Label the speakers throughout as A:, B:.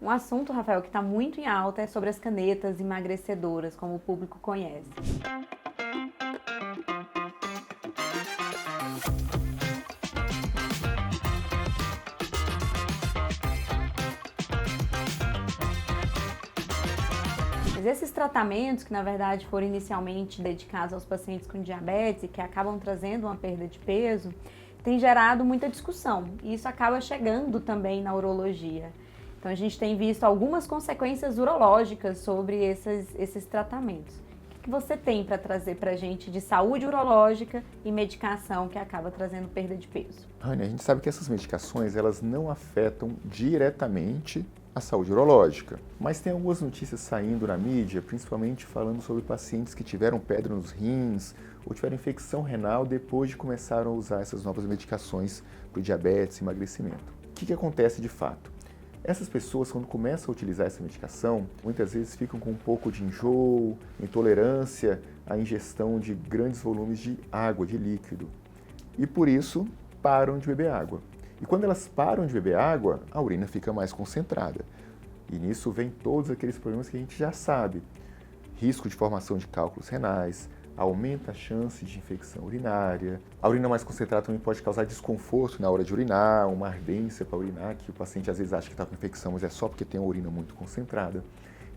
A: Um assunto, Rafael, que está muito em alta é sobre as canetas emagrecedoras, como o público conhece. Mas esses tratamentos, que na verdade foram inicialmente dedicados aos pacientes com diabetes e que acabam trazendo uma perda de peso, tem gerado muita discussão e isso acaba chegando também na urologia. Então a gente tem visto algumas consequências urológicas sobre esses tratamentos. O que você tem para trazer para a gente de saúde urológica e medicação que acaba trazendo perda de peso?
B: Rania, a gente sabe que essas medicações elas não afetam diretamente a saúde urológica, mas tem algumas notícias saindo na mídia, principalmente falando sobre pacientes que tiveram pedra nos rins ou tiveram infecção renal depois de começar a usar essas novas medicações para o diabetes e emagrecimento. O que acontece de fato? Essas pessoas, quando começam a utilizar essa medicação, muitas vezes ficam com um pouco de enjoo, intolerância à ingestão de grandes volumes de água, de líquido. E por isso, param de beber água. E quando elas param de beber água, a urina fica mais concentrada. E nisso vem todos aqueles problemas que a gente já sabe. Risco de formação de cálculos renais, aumenta a chance de infecção urinária. A urina mais concentrada também pode causar desconforto na hora de urinar, uma ardência para urinar, que o paciente às vezes acha que está com infecção, mas é só porque tem a urina muito concentrada.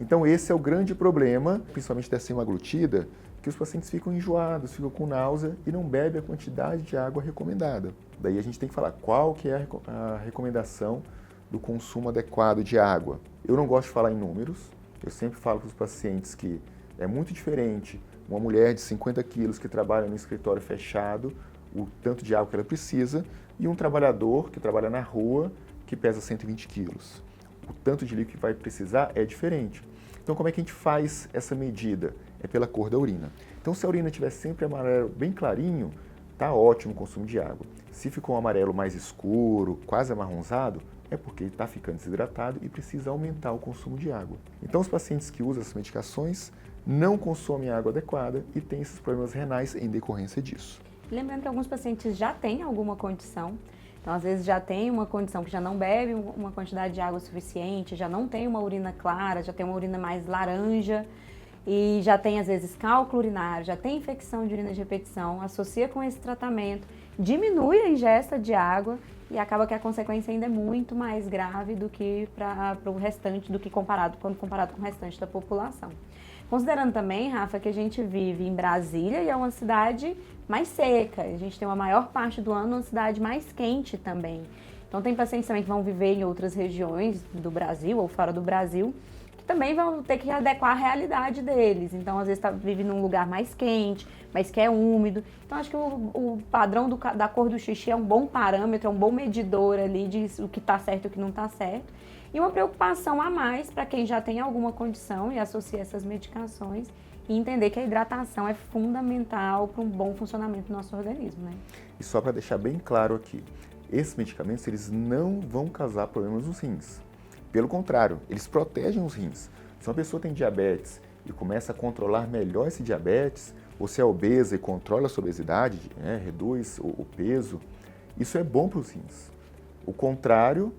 B: Então esse é o grande problema, principalmente dessa hemaglutida, que os pacientes ficam enjoados, ficam com náusea e não bebem a quantidade de água recomendada. Daí a gente tem que falar qual que é a recomendação do consumo adequado de água. Eu não gosto de falar em números, eu sempre falo para os pacientes que é muito diferente uma mulher de 50 quilos que trabalha no escritório fechado, o tanto de água que ela precisa, e um trabalhador que trabalha na rua que pesa 120 quilos. O tanto de líquido que vai precisar é diferente. Então como é que a gente faz essa medida? É pela cor da urina. Então se a urina estiver sempre amarelo bem clarinho, tá ótimo o consumo de água. Se ficou um amarelo mais escuro, quase amarronzado, é porque está ficando desidratado e precisa aumentar o consumo de água. Então os pacientes que usam essas medicações não consomem água adequada e têm esses problemas renais em decorrência disso.
A: Lembrando que alguns pacientes já têm alguma condição, então às vezes já tem uma condição que já não bebe uma quantidade de água suficiente, já não tem uma urina clara, já tem uma urina mais laranja e já tem às vezes cálculo urinário, já tem infecção de urina de repetição, associa com esse tratamento, diminui a ingesta de água e acaba que a consequência ainda é muito mais grave do que para o restante, do que quando comparado com o restante da população. Considerando também, Rafa, que a gente vive em Brasília e é uma cidade mais seca, a gente tem uma maior parte do ano uma cidade mais quente também. Então tem pacientes também que vão viver em outras regiões do Brasil ou fora do Brasil, que também vão ter que adequar a realidade deles. Então às vezes vive num lugar mais quente, mas que é úmido. Então acho que o padrão da cor do xixi é um bom parâmetro, é um bom medidor ali de o que está certo e o que não está certo. E uma preocupação a mais para quem já tem alguma condição e associa essas medicações e entender que a hidratação é fundamental para um bom funcionamento do nosso organismo, né?
B: E só para deixar bem claro aqui, esses medicamentos eles não vão causar problemas nos rins. Pelo contrário, eles protegem os rins. Se uma pessoa tem diabetes e começa a controlar melhor esse diabetes, ou se é obesa e controla a sua obesidade, né, reduz o peso, isso é bom para os rins. O contrário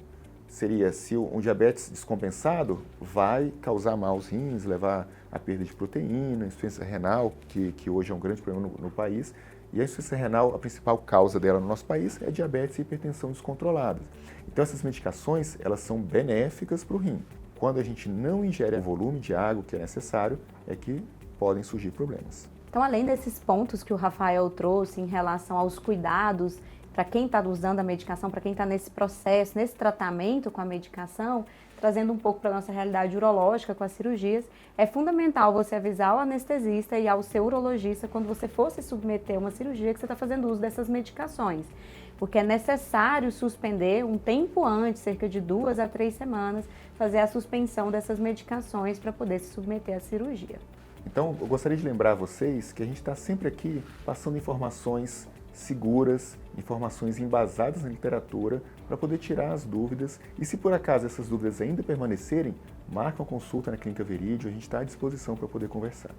B: seria se um diabetes descompensado vai causar maus rins, levar a perda de proteína, insuficiência renal, que hoje é um grande problema no país. E a insuficiência renal, a principal causa dela no nosso país é diabetes e hipertensão descontroladas. Então essas medicações, elas são benéficas para o rim. Quando a gente não ingere o volume de água que é necessário, é que podem surgir problemas.
A: Então, além desses pontos que o Rafael trouxe em relação aos cuidados para quem está usando a medicação, para quem está nesse processo, nesse tratamento com a medicação, trazendo um pouco para a nossa realidade urológica com as cirurgias, é fundamental você avisar o anestesista e ao seu urologista quando você for se submeter a uma cirurgia que você está fazendo uso dessas medicações. Porque é necessário suspender um tempo antes, cerca de 2 a 3 semanas, fazer a suspensão dessas medicações para poder se submeter à cirurgia.
B: Então, eu gostaria de lembrar a vocês que a gente está sempre aqui passando informações seguras, informações embasadas na literatura para poder tirar as dúvidas e se por acaso essas dúvidas ainda permanecerem, marca uma consulta na Clínica Veridio, a gente está à disposição para poder conversar.